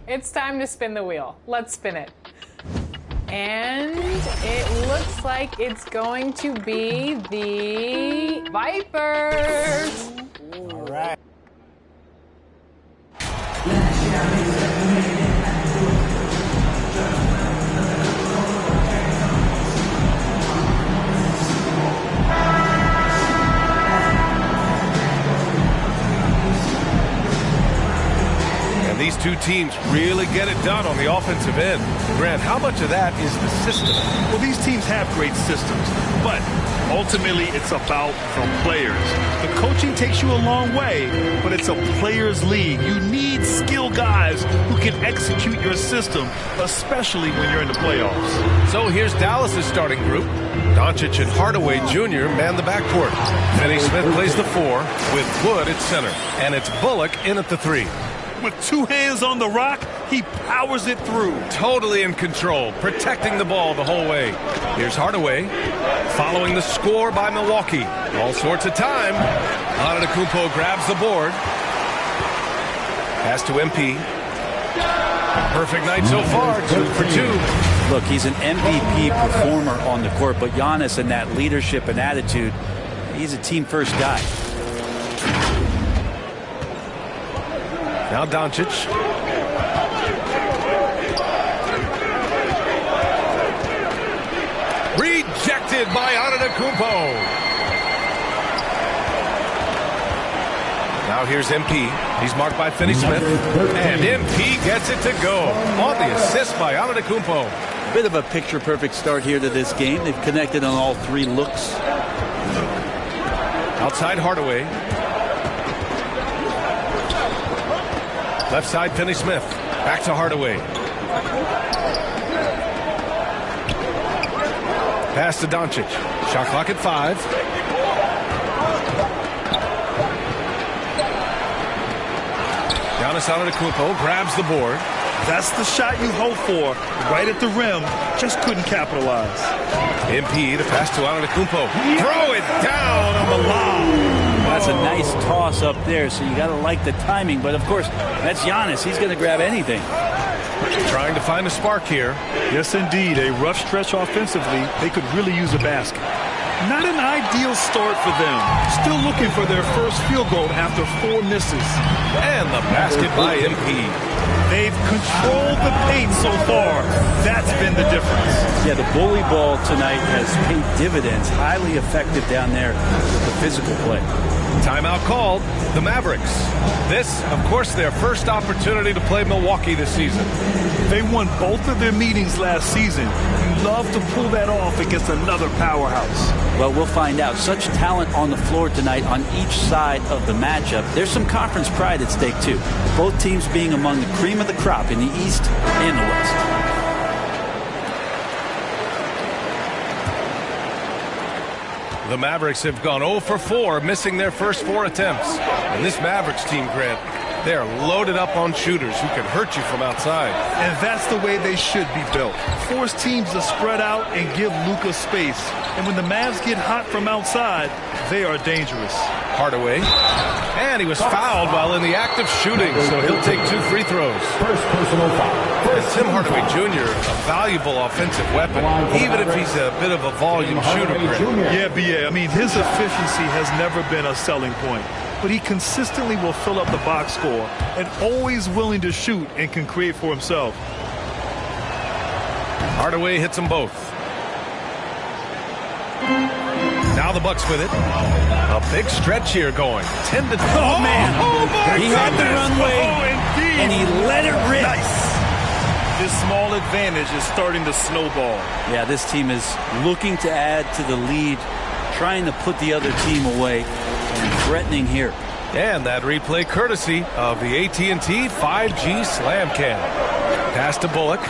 It's time to spin the wheel. Let's spin it. And it looks like it's going to be the Vipers. All right. These two teams really get it done on the offensive end. Grant, how much of that is the system? Well, these teams have great systems, but ultimately it's about the players. The coaching takes you a long way, but it's a players' league. You need skilled guys who can execute your system, especially when you're in the playoffs. So here's Dallas's starting group. Doncic and Hardaway Jr. man the backcourt. Finney-Smith plays the 4 with Wood at center. And it's Bullock in at the 3. With 2 hands on the rock, he powers it through. Totally in control, protecting the ball the whole way. Here's Hardaway, following the score by Milwaukee. All sorts of time. Antetokounmpo grabs the board. Pass to MP. Perfect night so far, 2 for 2. Look, he's an MVP performer on the court, but Giannis and that leadership and attitude, he's a team-first guy. Now Doncic. Rejected by Antetokounmpo. Now here's MP. He's marked by Finney-Smith. And MP gets it to go. On the assist by Antetokounmpo. Bit of a picture-perfect start here to this game. They've connected on all 3 looks. Outside Hardaway. Left side, Finney-Smith. Back to Hardaway. Pass to Doncic. Shot clock at 5. Giannis Antetokounmpo grabs the board. That's the shot you hope for. Right at the rim. Just couldn't capitalize. MP, the pass to Antetokounmpo. Throw it down on the lob. That's a nice toss up there, so you got to like the timing. But, of course, that's Giannis. He's going to grab anything. Trying to find a spark here. Yes, indeed. A rough stretch offensively. They could really use a basket. Not an ideal start for them. Still looking for their first field goal after 4 misses. And the basket by MP. They've controlled the paint so far. That's been the difference. Yeah, the bully ball tonight has paid dividends. Highly effective down there with the physical play. Timeout called. The Mavericks. This, of course, their first opportunity to play Milwaukee this season. They won both of their meetings last season. You love to pull that off against another powerhouse. Well, we'll find out. Such talent on the floor tonight on each side of the matchup. There's some conference pride at stake, too. Both teams being among the cream of the crop in the East and the West. The Mavericks have gone 0 for 4, missing their first 4 attempts. And this Mavericks team, Grant, they are loaded up on shooters who can hurt you from outside. And that's the way they should be built. Force teams to spread out and give Luka space. And when the Mavs get hot from outside, they are dangerous. Hardaway. And he was fouled while in the act of shooting, so he'll take 2 free throws. First personal foul. And Tim Hardaway Jr., a valuable offensive weapon, even if he's a bit of a volume shooter. Yeah, BA. I mean, his efficiency has never been a selling point. But he consistently will fill up the box score and always willing to shoot and can create for himself. Hardaway hits them both. Now the Bucks with it. A big stretch here going. 10 to 12. Oh, man. He had the runway, and he let it rip. Nice. This small advantage is starting to snowball. Yeah, this team is looking to add to the lead, trying to put the other team away, and threatening here. And that replay courtesy of the AT&T 5G Slam Cam. Pass to Bullock.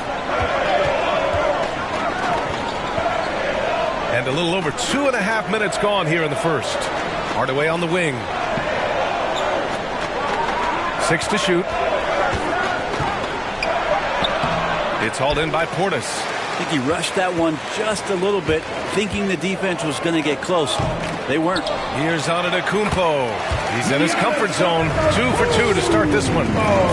And a little over 2.5 minutes gone here in the first. Hardaway on the wing. 6 to shoot. It's hauled in by Portis. I think he rushed that one just a little bit, thinking the defense was going to get close. They weren't. Here's Antetokounmpo. He's in his comfort zone. 2 for 2 to start this one.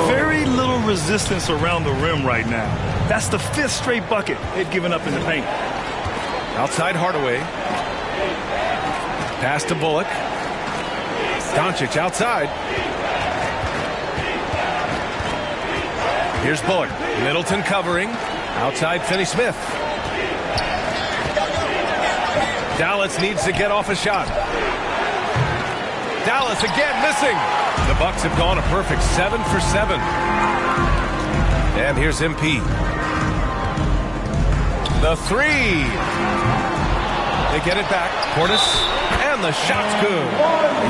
Very little resistance around the rim right now. That's the 5th straight bucket they've given up in the paint. Outside Hardaway. Pass to Bullock. Doncic outside. Here's Bullock. Middleton covering. Outside Finney-Smith. Dallas needs to get off a shot. Dallas again missing. The Bucks have gone a perfect 7 for 7. And here's MP. The 3. They get it back. Portis. And the shot's good.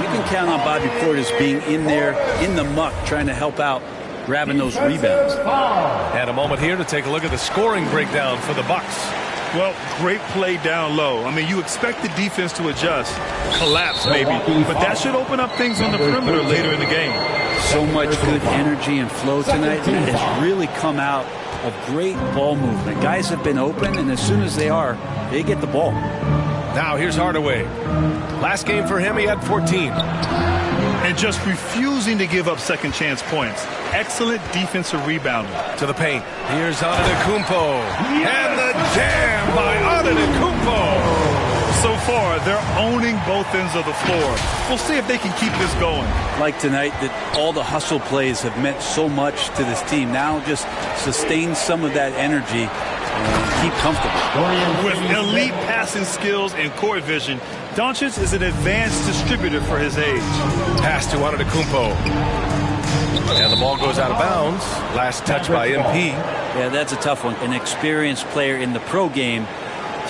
You can count on Bobby Portis being in there in the muck trying to help out, grabbing those rebounds. And a moment here to take a look at the scoring breakdown for the Bucks. Well, great play down low. I mean, you expect the defense to adjust, collapse maybe, but that should open up things on the perimeter later in the game. So much good energy and flow tonight. It has really come out of great ball movement. Guys have been open, and as soon as they are, they get the ball. Now here's Hardaway. Last game for him, he had 14. And just refusing to give up second chance points. Excellent defensive rebounding. To the paint. Here's Antetokounmpo. And the jam by Antetokounmpo. So far, they're owning both ends of the floor. We'll see if they can keep this going. Like tonight, that all the hustle plays have meant so much to this team. Now just sustain some of that energy and keep comfortable. With elite passing skills and court vision, Doncic is an advanced distributor for his age. Pass to Antetokounmpo. And the ball goes out of bounds. Last touch by MP. Yeah, that's a tough one. An experienced player in the pro game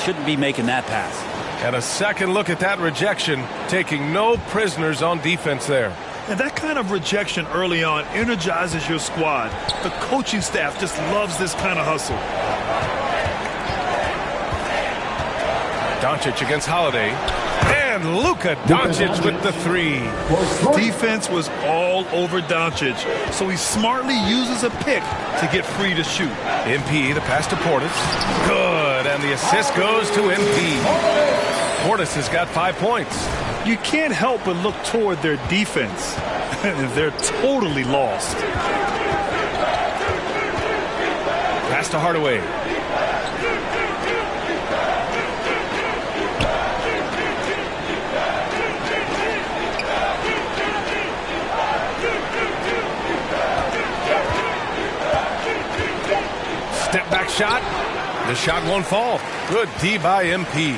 shouldn't be making that pass. And a second look at that rejection, taking no prisoners on defense there. And that kind of rejection early on energizes your squad. The coaching staff just loves this kind of hustle. Doncic against Holiday. And Luka Doncic with the 3. Defense was all over Doncic, so he smartly uses a pick to get free to shoot. MP, the pass to Portis. Good, and the assist goes to MP. Portis has got 5 points. You can't help but look toward their defense. They're totally lost. Pass to Hardaway. Step back shot. The shot won't fall. Good D by MP.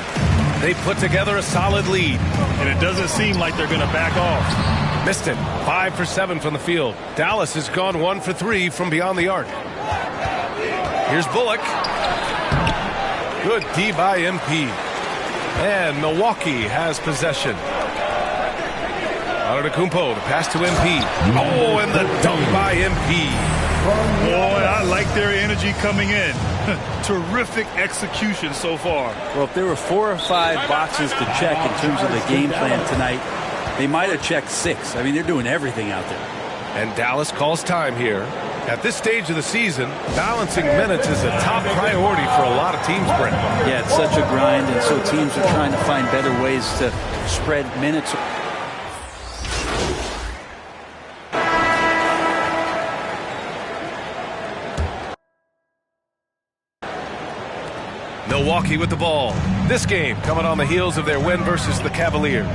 They put together a solid lead. And it doesn't seem like they're going to back off. Missed it. 5 for 7 from the field. Dallas has gone 1 for 3 from beyond the arc. Here's Bullock. Good D by MP. And Milwaukee has possession. Antetokounmpo, the pass to MP. Oh, and the dunk by MP. Boy, I like their energy coming in. Terrific execution so far. Well, if there were 4 or 5 boxes to check in terms of the game plan tonight, they might have checked 6. I mean, they're doing everything out there. And Dallas calls time here. At this stage of the season, balancing minutes is a top priority for a lot of teams, Brent. Yeah, it's such a grind, and so teams are trying to find better ways to spread minutes. Milwaukee with the ball. This game coming on the heels of their win versus the Cavaliers.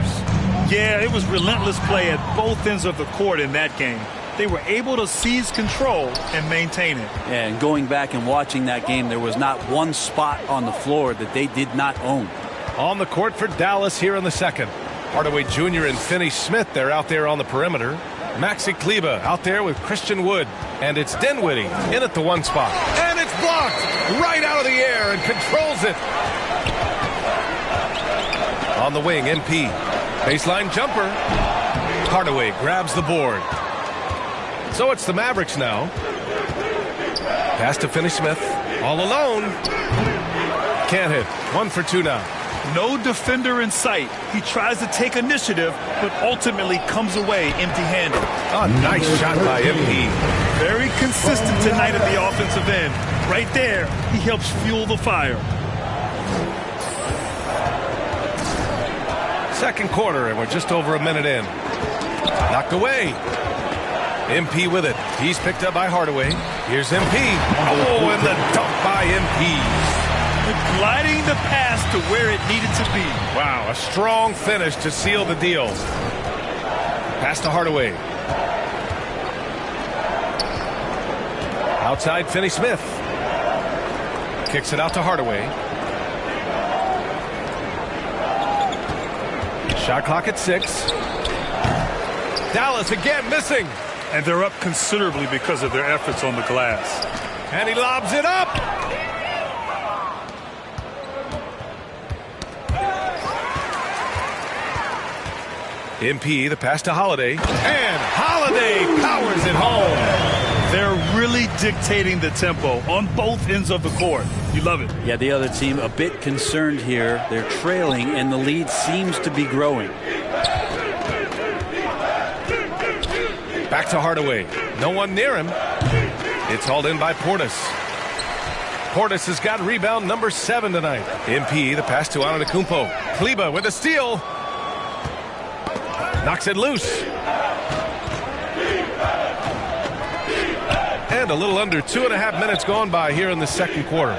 Yeah, it was relentless play at both ends of the court in that game. They were able to seize control and maintain it. Yeah, and going back and watching that game, there was not one spot on the floor that they did not own. On the court for Dallas here in the second. Hardaway Jr. and Finney-Smith, they're out there on the perimeter. Maxi Kleber out there with Christian Wood. And it's Dinwiddie in at the 1 spot. And it's blocked right out of the air and controls it. On the wing, MP. Baseline jumper. Hardaway grabs the board. So it's the Mavericks now. Pass to Finney-Smith. All alone. Can't hit. 1 for 2 now. No defender in sight. He tries to take initiative, but ultimately comes away empty-handed. A nice shot by MP. Very consistent tonight at the offensive end. Right there, he helps fuel the fire. Second quarter, and we're just over a minute in. Knocked away. MP with it. He's picked up by Hardaway. Here's MP. Oh, and the dunk by MP. Gliding the pass to where it needed to be. Wow, a strong finish to seal the deal. Pass to Hardaway. Outside, Finney-Smith. Kicks it out to Hardaway. Shot clock at 6. Dallas again missing. And they're up considerably because of their efforts on the glass. And he lobs it up. MP, the pass to Holiday. And Holiday powers it home. They're really dictating the tempo on both ends of the court. You love it. Yeah, the other team a bit concerned here. They're trailing, and the lead seems to be growing. Back to Hardaway. No one near him. It's hauled in by Portis. Portis has got rebound number 7 tonight. MP, the pass to Antetokounmpo. Kleber with a steal. Knocks it loose. And a little under 2.5 minutes gone by here in the second quarter.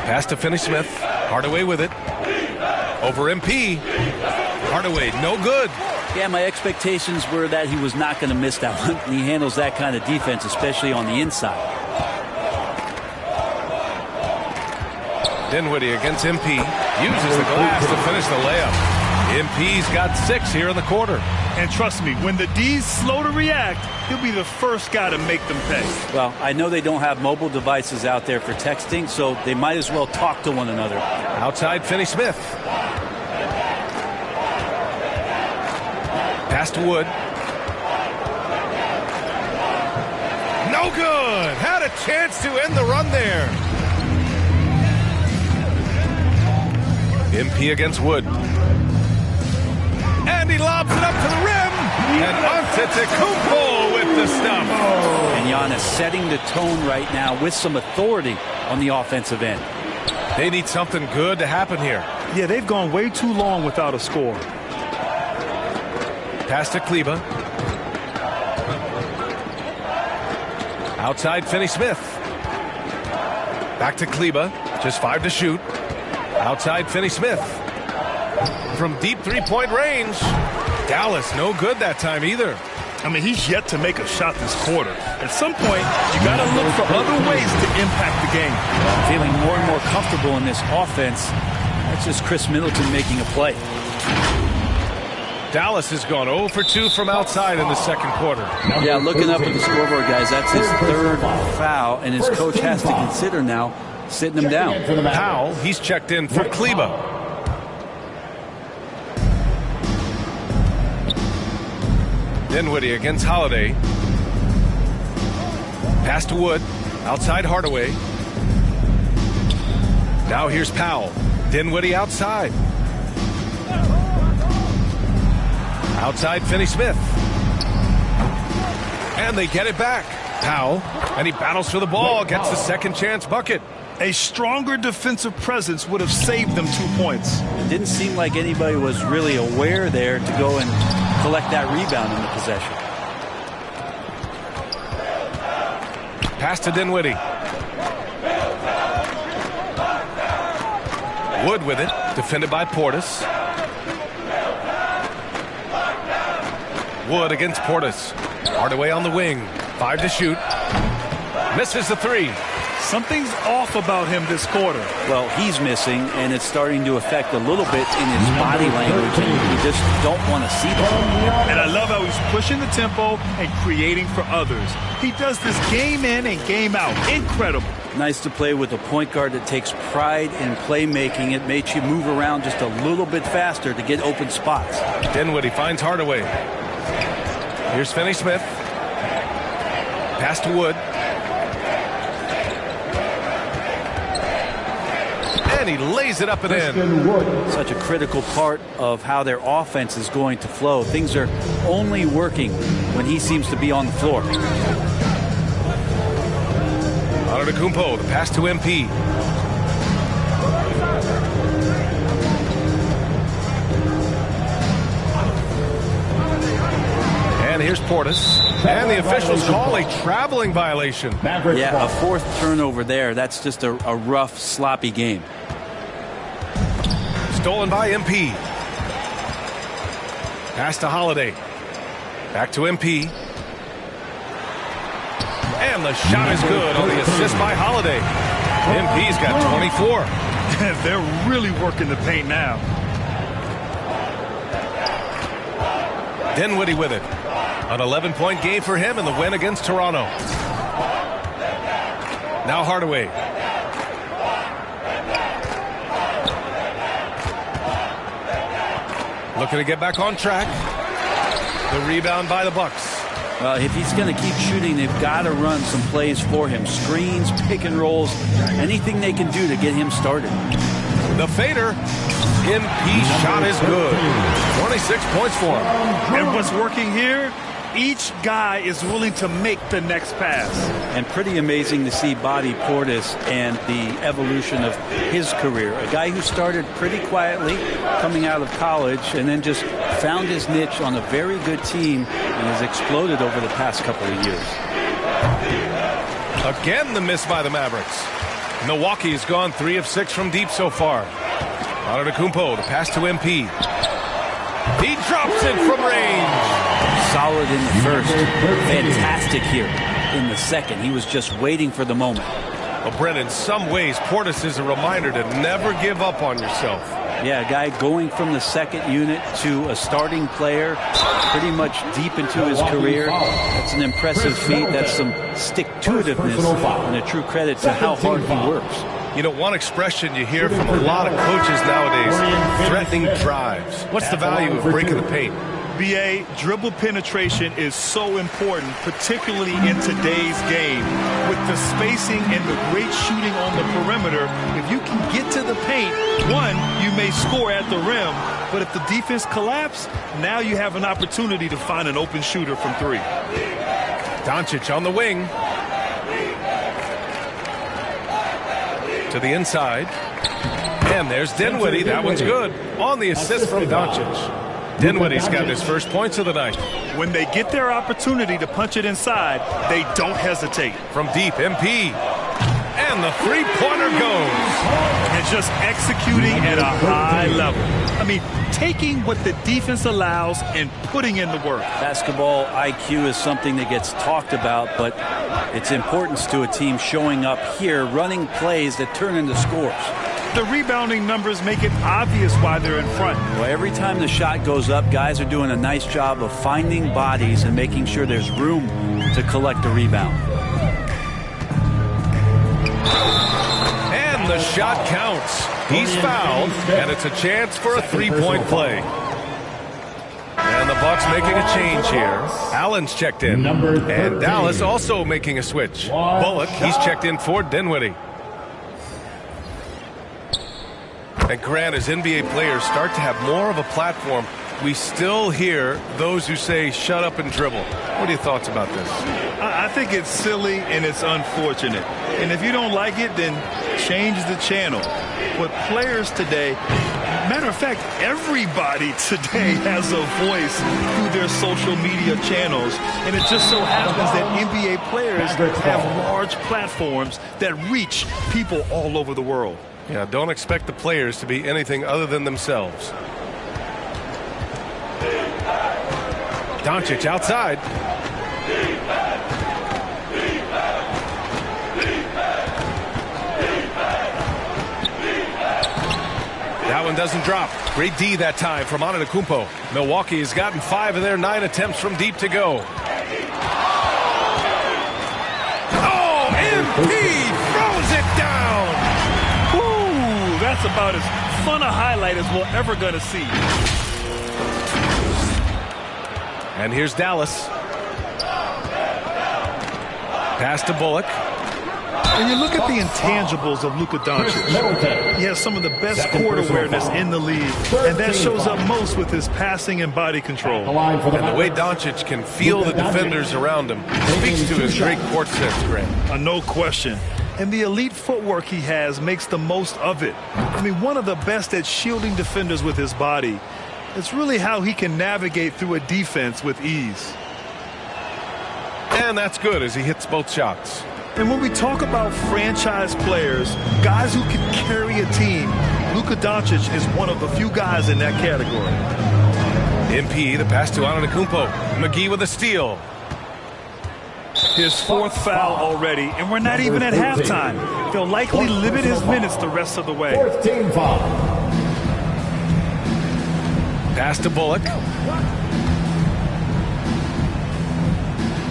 Pass to Finney-Smith. Hardaway with it. Over MP. Hardaway, no good. Yeah, my expectations were that he was not going to miss that one. And he handles that kind of defense, especially on the inside. Dinwiddie against MP. Uses the glass to finish the layup. MP's got 6 here in the quarter. And trust me, when the D's slow to react, he'll be the first guy to make them pay. Well, I know they don't have mobile devices out there for texting, so they might as well talk to one another. Outside, Finney-Smith. Pass to Wood. No good. Had a chance to end the run there. MP against Wood. And he lobs it up to the rim. And Antetokounmpo with the stuff. And Giannis setting the tone right now with some authority on the offensive end. They need something good to happen here. Yeah, they've gone way too long without a score. Pass to Kleber. Outside, Finney-Smith. Back to Kleber. Just 5 to shoot. Outside, Finney-Smith. From deep three-point range. Dallas, no good that time either. I mean, he's yet to make a shot this quarter. At some point, you got to look for other ways to impact the game. Feeling more and more comfortable in this offense. That's just Chris Middleton making a play. Dallas has gone 0 for 2 from outside in the second quarter. Yeah, looking up at the scoreboard, guys, that's his 3rd foul, and his coach has to consider now sitting him down. Powell, he's checked in for Kleber. Dinwiddie against Holiday. Pass to Wood. Outside Hardaway. Now here's Powell. Dinwiddie outside. Outside Finney-Smith. And they get it back. Powell. And he battles for the ball. Gets the second chance bucket. A stronger defensive presence would have saved them 2 points. It didn't seem like anybody was really aware there to go and collect that rebound in the possession. Pass to Dinwiddie. Wood with it. Defended by Portis. Wood against Portis. Hardaway on the wing. 5 to shoot. Misses the 3. Something's off about him this quarter. Well, he's missing, and it's starting to affect a little bit in his body language, and you just don't want to see that. And I love how he's pushing the tempo and creating for others. He does this game in and game out. Incredible. Nice to play with a point guard that takes pride in playmaking. It makes you move around just a little bit faster to get open spots. Dinwiddie finds Hardaway. Here's Finney-Smith. Pass to Wood. And he lays it up and in. Such a critical part of how their offense is going to flow. Things are only working when he seems to be on the floor. Antetokounmpo, the pass to MP. And here's Portis. And the officials call a traveling violation. Yeah, a fourth turnover there. That's just a rough, sloppy game. Stolen by MP. Pass to Holiday. Back to MP. And the shot is good on the assist by Holiday. MP's got 24. They're really working the paint now. Dinwiddie with it. An 11-point game for him in the win against Toronto. Now Hardaway. Looking to get back on track. The rebound by the Bucks. If he's going to keep shooting, they've got to run some plays for him. Screens, pick and rolls, anything they can do to get him started. The fader. MP shot is good. 26 points for him. And what's working here? Each guy is willing to make the next pass. And pretty amazing to see Bobby Portis and the evolution of his career. A guy who started pretty quietly coming out of college and then just found his niche on a very good team and has exploded over the past couple of years. Again, the miss by the Mavericks. Milwaukee's gone 3 of 6 from deep so far. Antetokounmpo, the pass to MP. He drops it from range. Solid in the first. Fantastic here in the second. He was just waiting for the moment. Well, Brent, in some ways, Portis is a reminder to never give up on yourself. Yeah, a guy going from the second unit to a starting player pretty much deep into his career. That's an impressive feat. That's some stick-to-itiveness and a true credit to how hard he works. You know, one expression you hear from a lot of coaches nowadays, threatening drives. What's the value of breaking the paint? BA, dribble penetration is so important, particularly in today's game. With the spacing and the great shooting on the perimeter, if you can get to the paint, one, you may score at the rim, but if the defense collapses, now you have an opportunity to find an open shooter from 3. Doncic on the wing. To the inside. And there's Dinwiddie. That one's good. On the assist from Doncic. Dinwiddie's got his first points of the night. When they get their opportunity to punch it inside, they don't hesitate. From deep, MP. And the three-pointer goes. And just executing at a high level. I mean, taking what the defense allows and putting in the work. Basketball IQ is something that gets talked about, but its importance to a team showing up here, running plays that turn into scores. The rebounding numbers make it obvious why they're in front. Well, every time the shot goes up, guys are doing a nice job of finding bodies and making sure there's room to collect a rebound. And the shot counts. He's fouled, and it's a chance for a three-point play. And the Bucks making a change here. Allen's checked in. And Dallas also making a switch. Bullock, he's checked in for Dinwiddie. And Grant, as NBA players start to have more of a platform, we still hear those who say, shut up and dribble. What are your thoughts about this? I think it's silly and it's unfortunate. And if you don't like it, then change the channel. But players today, matter of fact, everybody today has a voice through their social media channels. And it just so happens that NBA players have large platforms that reach people all over the world. Yeah, don't expect the players to be anything other than themselves. Doncic outside. That one doesn't drop. Great D that time from Antetokounmpo. Milwaukee has gotten 5 of their 9 attempts from deep to go. Oh, MP throws it down. Woo, that's about as fun a highlight as we're ever going to see. And here's Dallas. Pass to Bullock. When you look at the intangibles of Luka Doncic, he has some of the best court awareness in the league, and that shows up most with his passing and body control. And the way Doncic can feel the defenders around him speaks to his great court sense, Grant. No question. And the elite footwork he has makes the most of it. I mean, one of the best at shielding defenders with his body. It's really how he can navigate through a defense with ease. And that's good as he hits both shots. And when we talk about franchise players, guys who can carry a team, Luka Doncic is one of the few guys in that category. MP, the pass to Antetokounmpo. McGee with a steal. His fourth foul already, and we're not even at halftime. They'll likely limit his minutes the rest of the way. Fourth team foul. Pass to Bullock.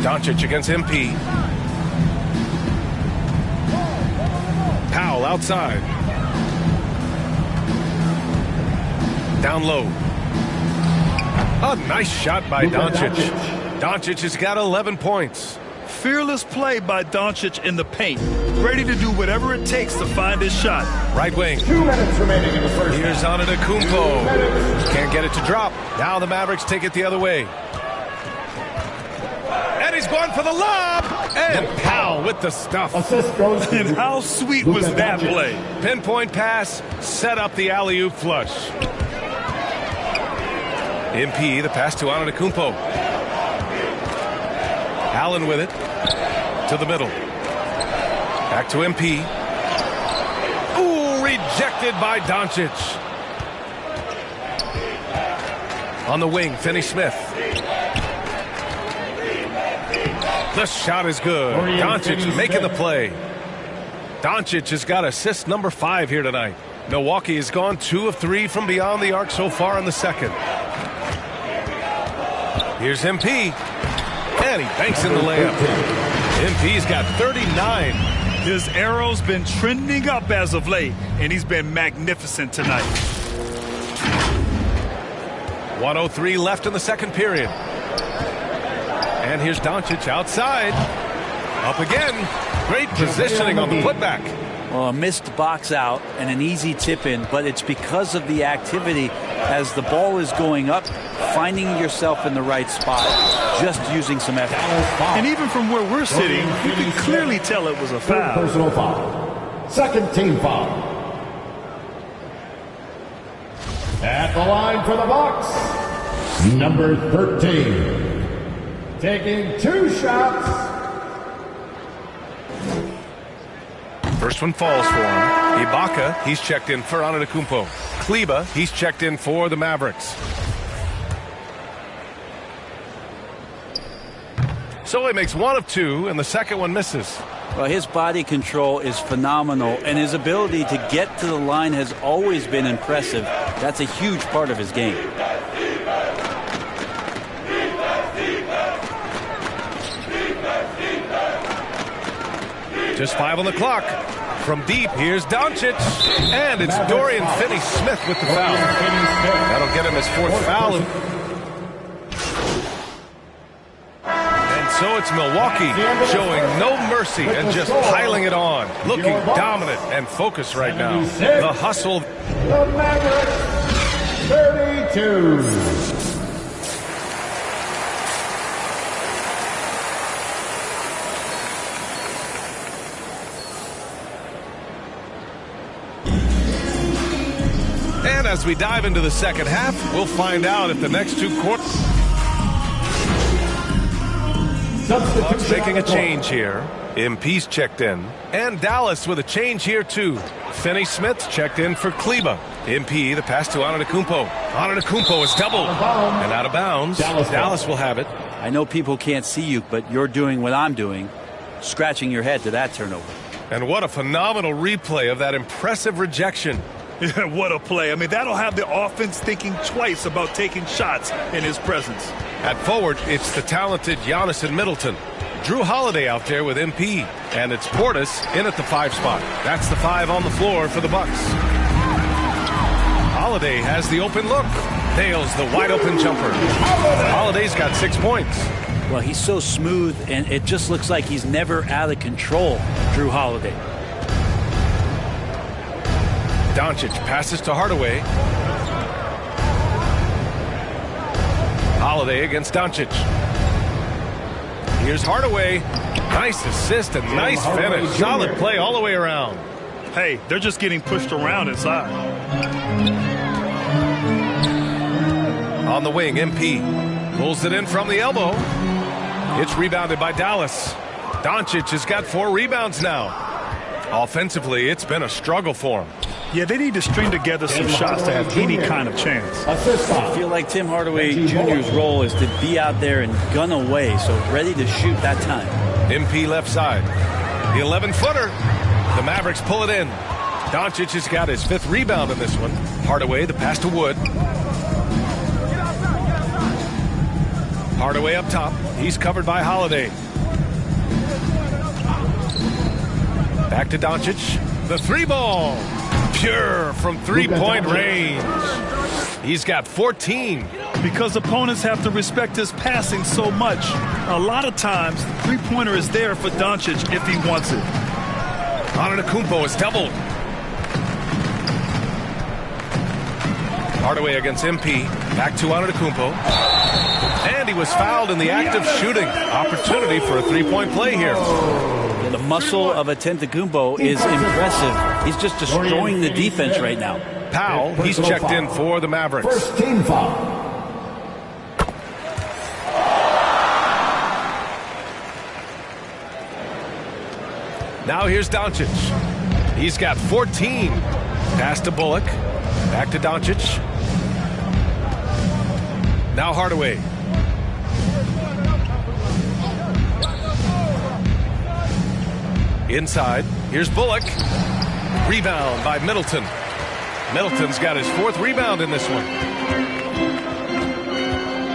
Doncic against MP. Powell outside. Down low. A nice shot by Doncic. Doncic has got 11 points. Fearless play by Doncic in the paint. Ready to do whatever it takes to find his shot. Right wing. 2 minutes remaining in the first Here's half. Antetokounmpo. Can't get it to drop. Now the Mavericks take it the other way. And he's going for the lob. And Powell with the stuff. Assist goes to And how sweet was that play? Pinpoint pass. Set up the alley-oop flush. MP, the pass to Antetokounmpo. Allen with it. To the middle. Back to MP. Ooh, rejected by Doncic. On the wing, Finney-Smith. The shot is good. Doncic making the play. Doncic has got assist number 5 here tonight. Milwaukee has gone 2 of 3 from beyond the arc so far in the second. Here's MP. And he banks in the layup. MP's got 39. His arrow's been trending up as of late, and he's been magnificent tonight. 1:03 left in the second period. And here's Doncic outside. Up again. Great positioning on the putback. Well, a missed box out and an easy tip in, but it's because of the activity as the ball is going up, finding yourself in the right spot, just using some effort. And even from where we're sitting, you can clearly tell it was a Third foul. personal foul. Second team foul. At the line for the box, number 13. Taking 2 shots. First one falls for him. Ibaka, he's checked in for Antetokounmpo. Kleba, he's checked in for the Mavericks. So he makes 1 of 2, and the second one misses. Well, his body control is phenomenal, and his ability to get to the line has always been impressive. That's a huge part of his game. Just 5 on the clock. From deep, here's Doncic. And it's Dorian Finney-Smith with the foul. That'll get him his 4th foul. And so it's Milwaukee showing no mercy and just piling it on. Looking dominant and focused right now. The hustle. The Mavericks, 32. And as we dive into the second half, we'll find out if the next 2 quarters. Bucks making a change here. MP's checked in. And Dallas with a change here too. Finney-Smith's checked in for Kleba. MP, the pass to Antetokounmpo. Antetokounmpo is doubled. And out of bounds. Dallas will have it. I know people can't see you, but you're doing what I'm doing, scratching your head to that turnover. And what a phenomenal replay of that impressive rejection. Yeah, what a play. I mean, that'll have the offense thinking twice about taking shots in his presence. At forward, it's the talented Giannis and Middleton. Drew Holiday out there with MP. And it's Portis in at the 5 spot. That's the 5 on the floor for the Bucks. Holiday has the open look. Nails the wide open jumper. Holiday's got 6 points. Well, he's so smooth, and it just looks like he's never out of control, Drew Holiday. Doncic passes to Hardaway. Holiday against Doncic. Here's Hardaway. Nice assist and nice finish. Solid play all the way around. Hey, they're just getting pushed around inside. On the wing, MP pulls it in from the elbow. It's rebounded by Dallas. Doncic has got 4 rebounds now. Offensively, it's been a struggle for him. Yeah, they need to string together some shots to have any kind of chance. I feel like Tim Hardaway Jr.'s role is to be out there and gun away, so ready to shoot that time. MP left side. The 11-footer. The Mavericks pull it in. Doncic has got his 5th rebound in this one. Hardaway, the pass to Wood. Hardaway up top. He's covered by Holiday. Back to Doncic. The 3-ball. Pure from 3-point range. He's got 14. Because opponents have to respect his passing so much, a lot of times the three-pointer is there for Doncic if he wants it. Antetokounmpo is doubled. Hardaway against MP. Back to Antetokounmpo. And he was fouled in the act of shooting. Opportunity for a 3-point play here. The muscle of Antetokounmpo is impressive. He's just destroying the defense right now. Powell, he's checked in for the Mavericks. First team foul. Now here's Doncic. He's got 14. Pass to Bullock. Back to Doncic. Now Hardaway. Inside. Here's Bullock. Rebound by Middleton. Middleton's got his 4th rebound in this one.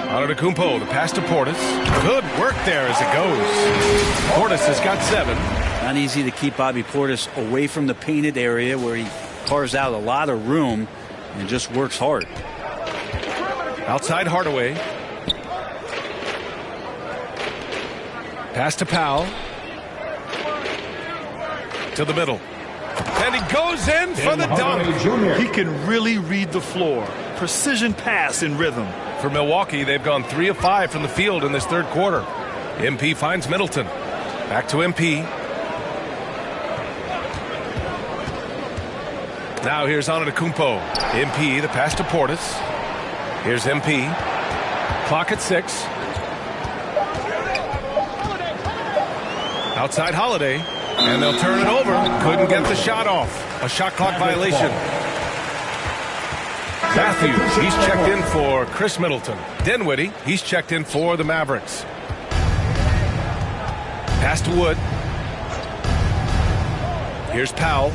Antetokounmpo, the pass to Portis. Good work there as it goes. Portis has got 7. Not easy to keep Bobby Portis away from the painted area where he carves out a lot of room and just works hard. Outside Hardaway. Pass to Powell. To the middle. And he goes in for the dunk. He can really read the floor. Precision pass in rhythm. For Milwaukee, they've gone 3 of 5 from the field in this 3rd quarter. MP finds Middleton. Back to MP. Now here's Antetokounmpo. MP, the pass to Portis. Here's MP. Clock at 6. Outside Holiday. And they'll turn it over. Couldn't get the shot off. A shot clock violation. Matthews, he's checked in for Chris Middleton. Dinwiddie, he's checked in for the Mavericks. Pass to Wood. Here's Powell.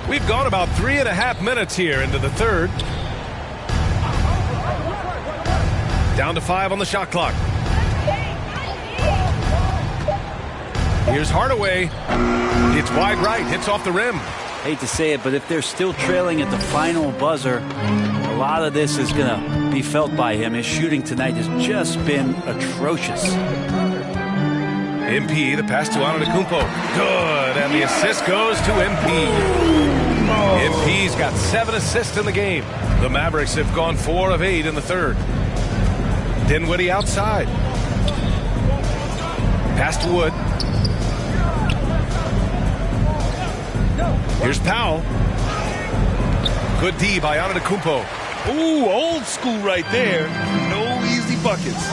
We've gone about 3.5 minutes here into the 3rd. Down to 5 on the shot clock. Here's Hardaway. It's wide right. Hits off the rim. Hate to say it, but if they're still trailing at the final buzzer, a lot of this is going to be felt by him. His shooting tonight has just been atrocious. MP, the pass to Antetokounmpo. Good, and the assist goes to MP. MP's got 7 assists in the game. The Mavericks have gone 4 of 8 in the 3rd. Dinwiddie outside. Pass to Wood. Here's Powell. Good D by Antetokounmpo. Ooh, old school right there. No easy buckets.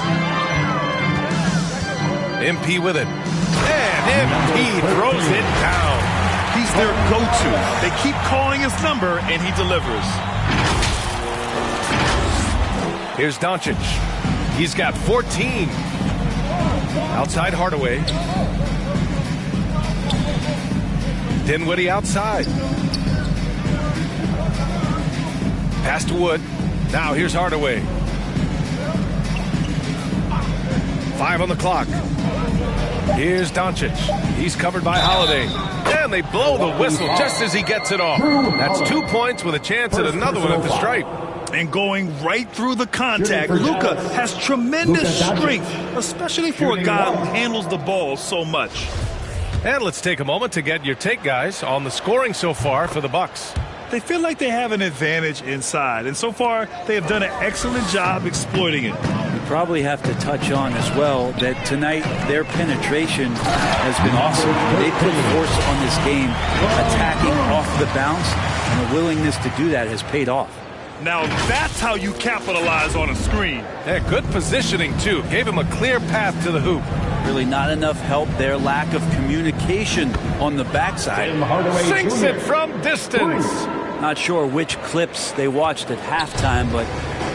MP with it. And MP throws it down. He's their go-to. They keep calling his number, and he delivers. Here's Doncic. He's got 14. Outside Hardaway. Dinwiddie outside. Pass to Wood. Now here's Hardaway. 5 on the clock. Here's Doncic. He's covered by Holiday. And they blow the whistle just as he gets it off. That's 2 points with a chance at another one at the stripe. And going right through the contact, Luka has tremendous strength, especially for a guy who handles the ball so much. And let's take a moment to get your take, guys, on the scoring so far for the Bucks. They feel like they have an advantage inside, and so far they have done an excellent job exploiting it. probably have to touch on as well that tonight their penetration has been awesome. They put force on this game, attacking off the bounce, and the willingness to do that has paid off. Now that's how you capitalize on a screen. Yeah, good positioning, too. Gave him a clear path to the hoop. Really not enough help there. Lack of communication on the backside. Sinks it from distance. Not sure which clips they watched at halftime, but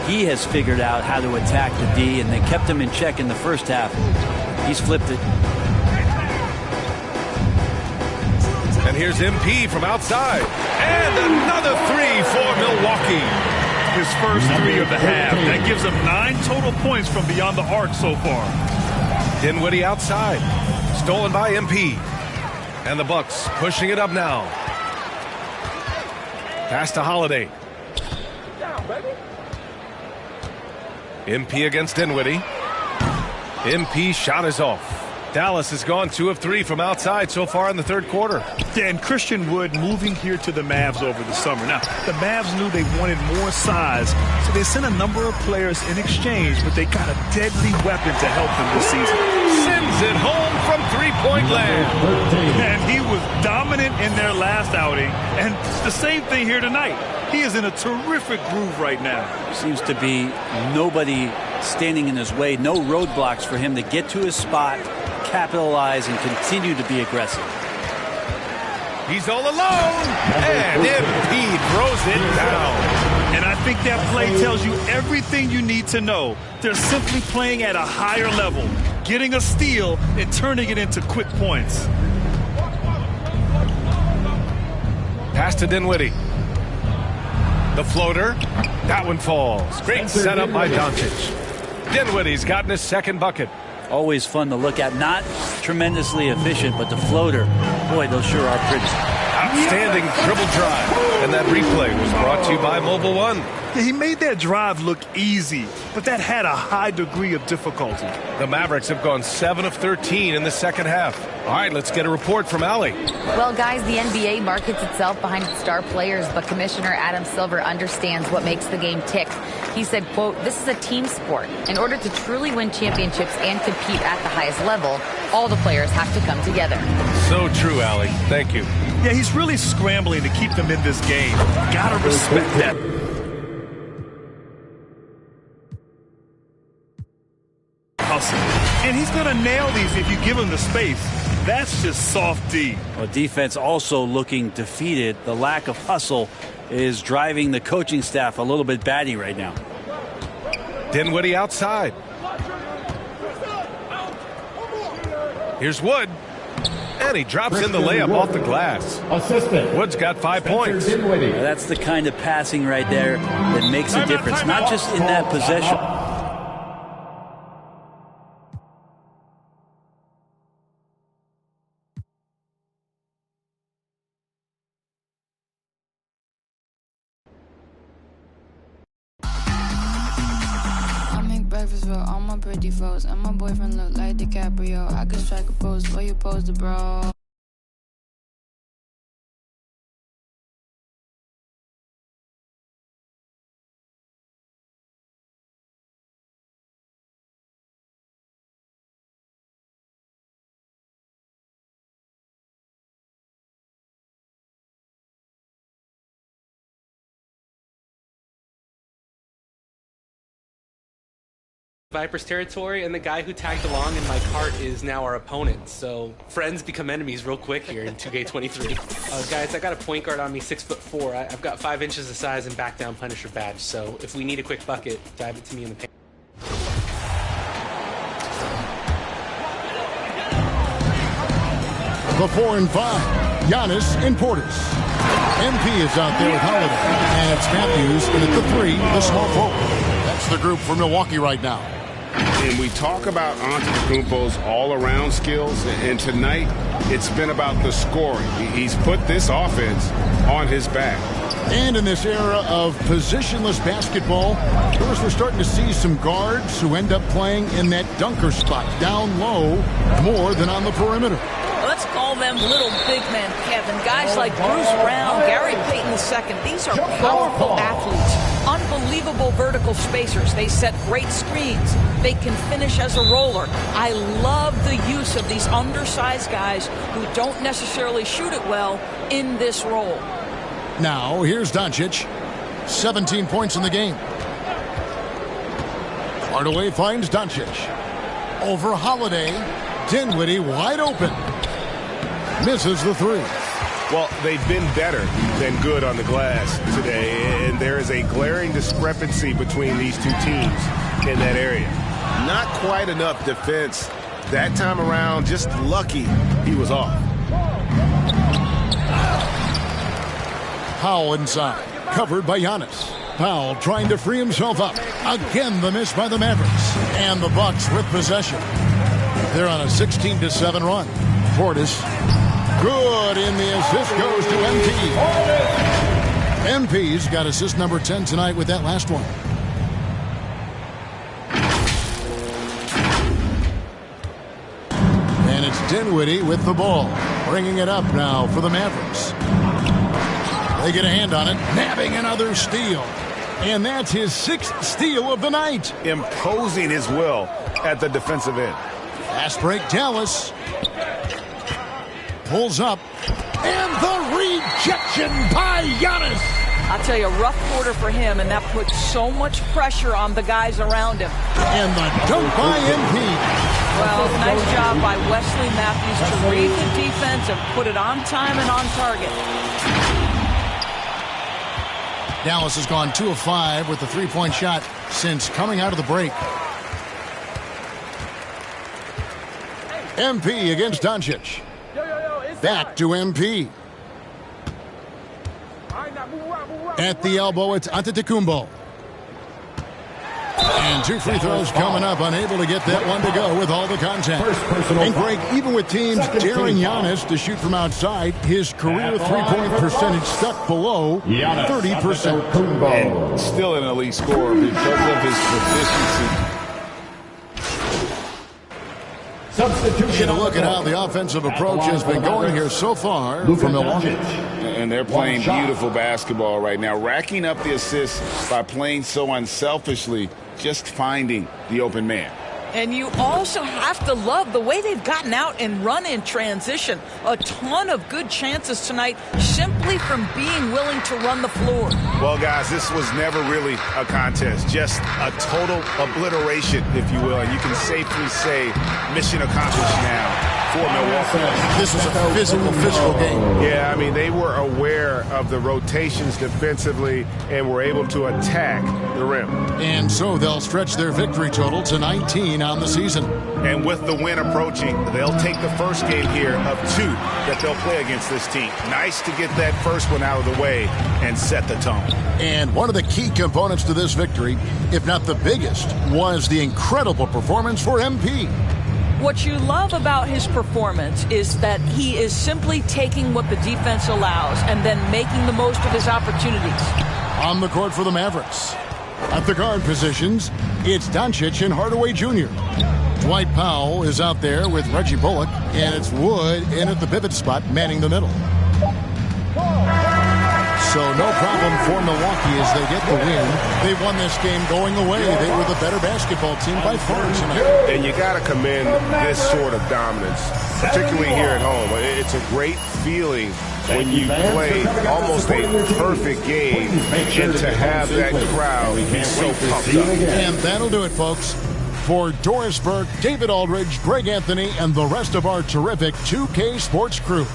he has figured out how to attack the D, and they kept him in check in the first half. He's flipped it. And here's MP from outside. And another three for Milwaukee. His first three of the half. That gives him 9 total points from beyond the arc so far. Dinwiddie outside. Stolen by MP. And the Bucks pushing it up now. Pass to Holiday. MP against Dinwiddie. MP shot is off. Dallas has gone 2 of 3 from outside so far in the third quarter. Yeah, and Christian Wood moving here to the Mavs over the summer. Now, the Mavs knew they wanted more size, so they sent a number of players in exchange, but they got a deadly weapon to help them this season. Sends it home from three-point land. And he was dominant in their last outing, and the same thing here tonight. He is in a terrific groove right now. Seems to be nobody standing in his way, no roadblocks for him to get to his spot, capitalize, and continue to be aggressive. He's all alone, and MP throws it down. And I think that play tells you everything you need to know. They're simply playing at a higher level, getting a steal and turning it into quick points. Pass to Dinwiddie. The floater. That one falls. Great setup by Doncic. Dinwiddie's gotten his second bucket. Always fun to look at. Not tremendously efficient, but the floater, boy, those sure are pretty. Outstanding dribble drive. And that replay was brought to you by Mobile One. Yeah, he made that drive look easy, but that had a high degree of difficulty. The Mavericks have gone 7 of 13 in the second half. All right, let's get a report from Allie. Well, guys, the NBA markets itself behind its star players, but Commissioner Adam Silver understands what makes the game tick. He said, quote, "This is a team sport. In order to truly win championships and compete at the highest level, all the players have to come together." So true, Allie. Thank you. Yeah, he's really scrambling to keep them in this game. Gotta respect that. Hustle. And he's going to nail these if you give him the space. That's just soft D. Well, defense also looking defeated. The lack of hustle is driving the coaching staff a little bit batty right now. Dinwiddie outside. Here's Wood. And he drops in the layup off the glass. Assistant. Wood's got 5 points. That's the kind of passing right there that makes a difference, not just in that possession. Breakfast for all my pretty foes, and my boyfriend look like DiCaprio. I could strike a pose for you, pose the bro. Viper's territory, and the guy who tagged along in my cart is now our opponent. So friends become enemies real quick here in 2K23. Guys, I got a point guard on me, 6'4". I've got 5 inches of size and back down Punisher badge. So if we need a quick bucket, dive it to me in the paint. The 4 and 5, Giannis and Portis. MP is out there with Holiday, and it's Matthews, and at the 3, the small forward. That's the group for Milwaukee right now. And we talk about Antetokounmpo's all-around skills, and tonight it's been about the scoring. He's put this offense on his back. And in this era of positionless basketball, of course, we're starting to see some guards who end up playing in that dunker spot down low more than on the perimeter. Let's call them little big men, Kevin. Guys like Bruce Brown, Gary Payton II. These are powerful athletes, unbelievable vertical spacers. They set great screens. They can finish as a roller. I love the use of these undersized guys who don't necessarily shoot it well in this role. Now, here's Doncic. 17 points in the game. Hardaway finds Doncic. Over Holiday. Dinwiddie wide open. Misses the three. Well, they've been better than good on the glass today, and there is a glaring discrepancy between these two teams in that area. Not quite enough defense that time around. Just lucky he was off. Powell inside. Covered by Giannis. Powell trying to free himself up. Again, the miss by the Mavericks. And the Bucks with possession. They're on a 16-7 run. Portis. Good, and the assist goes to MP. MP's got assist number 10 tonight with that last one. And it's Dinwiddie with the ball. Bringing it up now for the Mavericks. They get a hand on it. Nabbing another steal. And that's his 6th steal of the night. Imposing his will at the defensive end. Fast break, Dallas. Pulls up. And the rejection by Giannis. I'll tell you, a rough quarter for him, and that puts so much pressure on the guys around him. And the dunk by MP. Well, nice job by Wesley Matthews to read the defense and put it on time and on target. Dallas has gone 2 of 5 with the three-point shot since coming out of the break. MP against Doncic. Back to MP. At the elbow, it's Antetokounmpo. And 2 free throws coming up, unable to get that one to go with all the contact. And Greg, even with teams daring Giannis to shoot from outside, his career three-point percentage stuck below 30%. And still an elite scorer because of his proficiency. Get a look at how the offensive approach has been going here so far for Milwaukee. And they're playing beautiful basketball right now, racking up the assists by playing so unselfishly, just finding the open man. And you also have to love the way they've gotten out and run in transition. A ton of good chances tonight simply from being willing to run the floor. Well, guys, this was never really a contest, just a total obliteration, if you will. And you can safely say mission accomplished now for Milwaukee. This was a physical game. Yeah, I mean, they were aware of the rotations defensively and were able to attack the rim. And so they'll stretch their victory total to 19 on the season. And with the win approaching, they'll take the first game here of 2 that they'll play against this team. Nice to get that first one out of the way and set the tone. And one of the key components to this victory, if not the biggest, was the incredible performance for MP. What you love about his performance is that he is simply taking what the defense allows and then making the most of his opportunities. On the court for the Mavericks. At the guard positions, it's Doncic and Hardaway Jr. Dwight Powell is out there with Reggie Bullock, and it's Wood in at the pivot spot manning the middle. So no problem for Milwaukee as they get the win. They won this game going away. They were the better basketball team by far tonight. And you got to commend this sort of dominance, particularly here at home. It's a great feeling when you play almost a perfect game and to have that crowd be so pumped up. And that'll do it, folks. For Doris Burke, David Aldridge, Greg Anthony, and the rest of our terrific 2K Sports crew.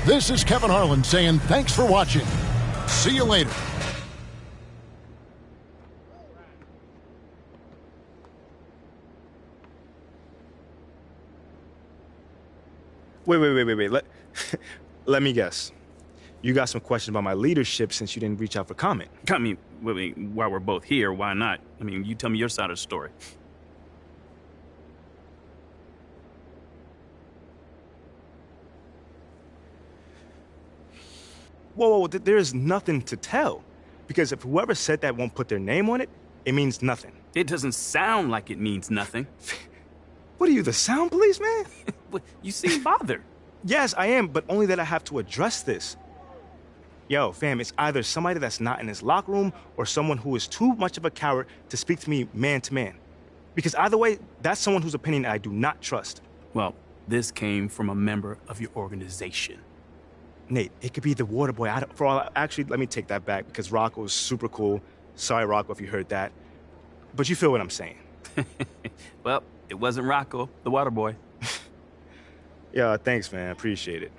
This is Kevin Harlan saying thanks for watching. See you later. Wait. Let me guess. You got some questions about my leadership since you didn't reach out for comment. I mean, while we're both here, why not? I mean, you tell me your side of the story. Whoa, there's nothing to tell. Because if whoever said that won't put their name on it, it means nothing. It doesn't sound like it means nothing. What are you, the sound police, man? You seem bothered. Yes, I am, but only that I have to address this. Yo, fam, it's either somebody that's not in his locker room or someone who is too much of a coward to speak to me man to man. Because either way, that's someone whose opinion I do not trust. Well, this came from a member of your organization. Nate, it could be the water boy. Actually, let me take that back because Rocco is super cool. Sorry, Rocco, if you heard that. But you feel what I'm saying. Well, it wasn't Rocco, the water boy. Yeah, thanks, man. Appreciate it.